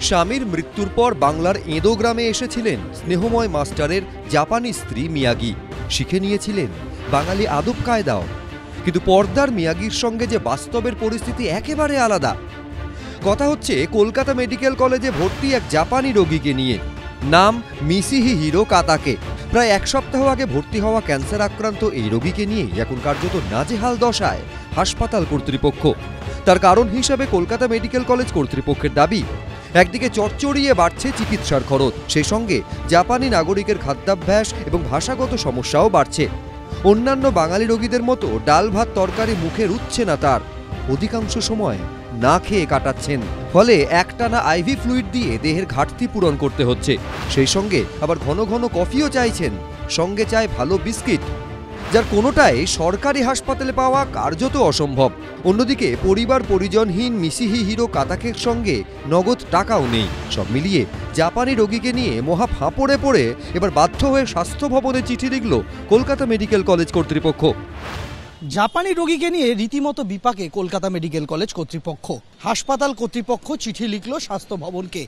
স্বামীর মৃত্যুর পর বাংলার এঁদো গ্রামে এসেছিলেন স্নেহময় মাস্টারের জাপানি স্ত্রী মিয়াগি। শিখে নিয়েছিলেন বাঙালি আদব কায়দাও। কিন্তু পর্দার মিয়াগির সঙ্গে যে বাস্তবের পরিস্থিতি একেবারে আলাদা। কথা হচ্ছে কলকাতা মেডিকেল কলেজে ভর্তি এক জাপানি রোগীকে নিয়ে। নাম মিসিহিহিরো কাতাকে। প্রায় এক সপ্তাহ আগে ভর্তি হওয়া ক্যান্সার আক্রান্ত এই রোগীকে নিয়েই এখন কার্যত নাজেহাল দশায় হাসপাতাল কর্তৃপক্ষ। তার কারণ হিসাবে কলকাতা মেডিকেল কলেজ কর্তৃপক্ষের দাবি, একদিকে চড়চড়িয়ে বাড়ছে চিকিৎসার খরচ, সেই সঙ্গে জাপানি নাগরিকের খাদ্যাভ্যাস এবং ভাষাগত সমস্যাও বাড়ছে। অন্যান্য বাঙালি রোগীদের মতো ডাল ভাত তরকারি মুখে রুচ্ছে না তার, অধিকাংশ সময় না খেয়ে কাটাচ্ছেন। ফলে একটানা আইভি ফ্লুইড দিয়ে দেহের ঘাটতি পূরণ করতে হচ্ছে। সেই সঙ্গে আবার ঘন ঘন কফিও চাইছেন, সঙ্গে চায় ভালো বিস্কিট, যার কোনোটাই সরকারি হাসপাতালে পাওয়া কার্যত অসম্ভব। অন্যদিকে পরিবার পরিজনহীন মিসিহিহিরো কাতাকের সঙ্গে নগদ টাকাও নেই। সব মিলিয়ে জাপানি রোগীকে নিয়ে মহা ফাঁপড়ে পড়ে এবার বাধ্য হয়ে স্বাস্থ্য ভবনে চিঠি লিখল কলকাতা মেডিকেল কলেজ কর্তৃপক্ষ। জাপানি রোগীকে নিয়ে রীতিমতো বিপাকে কলকাতা মেডিকেল কলেজ কর্তৃপক্ষ। হাসপাতাল কর্তৃপক্ষ চিঠি লিখল স্বাস্থ্য ভবনকে,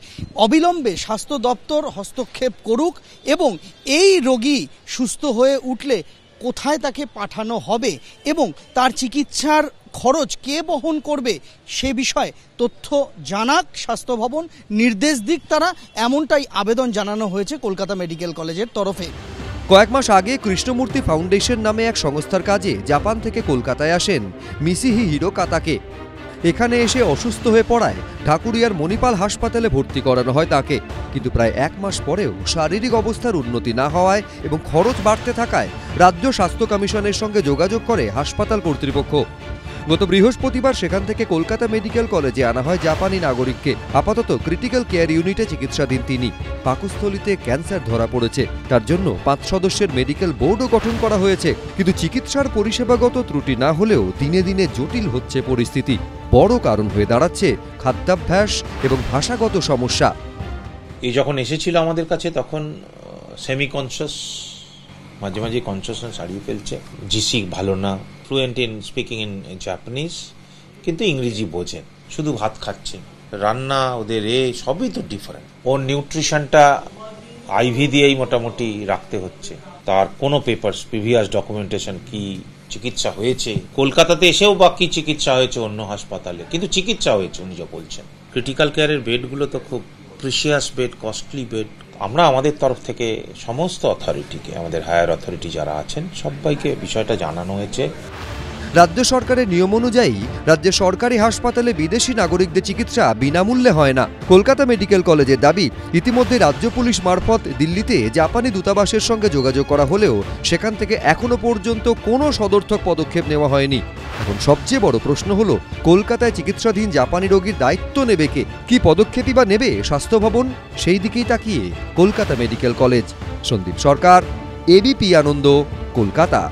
অবিলম্বে স্বাস্থ্য দপ্তর হস্তক্ষেপ করুক এবং এই রোগী সুস্থ হয়ে উঠলে কোথায় তাকে পাঠানো হবে এবং তার চিকিৎসার খরচ কে বহন করবে সে বিষয়ে তথ্য জানাক স্বাস্থ্য ভবন, নির্দেশ দিক তারা, এমনটাই আবেদন জানানো হয়েছে কলকাতা মেডিকেল কলেজের তরফে। কয়েক মাস আগে কৃষ্ণমূর্তি ফাউন্ডেশন নামে এক সংস্থার কাজে জাপান থেকে কলকাতায় আসেন মিসিহিহিরো কাতাকে। এখানে এসে অসুস্থ হয়ে পড়ায় ঢাকুরিয়ার মণিপাল হাসপাতালে ভর্তি করানো হয় তাকে। কিন্তু প্রায় এক মাস পরেও শারীরিক অবস্থার উন্নতি না হওয়ায় এবং খরচ বাড়তে থাকায় রাজ্য স্বাস্থ্য কমিশনের সঙ্গে যোগাযোগ করে হাসপাতাল কর্তৃপক্ষ। গত বৃহস্পতিবার সেখান থেকে কলকাতা মেডিকেল কলেজে আনা হয় জাপানি নাগরিককে। আপাতত ক্রিটিক্যাল কেয়ার ইউনিটে চিকিৎসাধীন তিনি। পাকস্থলীতে ক্যান্সার ধরা পড়েছে, তার জন্য 5 সদস্যের মেডিকেল বোর্ডও গঠন করা হয়েছে। কিন্তু চিকিৎসার পরিষেবাগত ত্রুটি না হলেও দিনে দিনে জটিল হচ্ছে পরিস্থিতি। বড় কারণ হয়ে দাঁড়াচ্ছে খাদ্যাভ্যাস এবং ভাষাগত সমস্যা। এই যখন এসেছিল আমাদের কাছে তখন সেমি কনসিয়াস, মাঝে মাঝে কনসিয়াসনেস হারিয়ে ফেলছে, জিসি ভালো না, fluent in speaking in Japanese, কিন্তু ইংরেজি বোঝেন, শুধু ভাত খাচ্ছেন, রান্না ওদের সবই তো ডিফারেন্ট। ওর নিউট্রিশনটা আইভি দিয়েই মোটামুটি রাখতে হচ্ছে। তার কোনো পেপারস, প্রিভিয়াস ডকুমেন্টেশন, কি চিকিৎসা হয়েছে, কলকাতাতে এসেও বা কি চিকিৎসা হয়েছে অন্য হাসপাতালে, কিন্তু চিকিৎসা হয়েছে উনি যা বলছেন। ক্রিটিক্যাল কেয়ারের বেডগুলো তো খুব প্রিসিয়াস বেড, কস্টলি বেড। আমরা আমাদের তরফ থেকে সমস্ত অথরিটিকে, আমাদের হায়ার অথরিটি যারা আছেন সবাইকে বিষয়টা জানানো হয়েছে। রাজ্য সরকারের নিয়ম অনুযায়ী রাজ্যের সরকারি হাসপাতালে বিদেশি নাগরিকদের চিকিৎসা বিনামূল্যে হয় না। কলকাতা মেডিকেল কলেজের দাবি, ইতিমধ্যে রাজ্য পুলিশ মারফত দিল্লিতে জাপানি দূতাবাসের সঙ্গে যোগাযোগ করা হলেও সেখান থেকে এখনো পর্যন্ত কোনো সদর্থক পদক্ষেপ নেওয়া হয়নি। এখন সবচেয়ে বড় প্রশ্ন হলো, কলকাতায় চিকিৎসাধীন জাপানি রোগীর দায়িত্ব নেবে কে? কি পদক্ষেপই বা নেবে স্বাস্থ্য ভবন? সেই দিকেই তাকিয়ে কলকাতা মেডিকেল কলেজ। সন্দীপ সরকার, এবিপি আনন্দ, কলকাতা।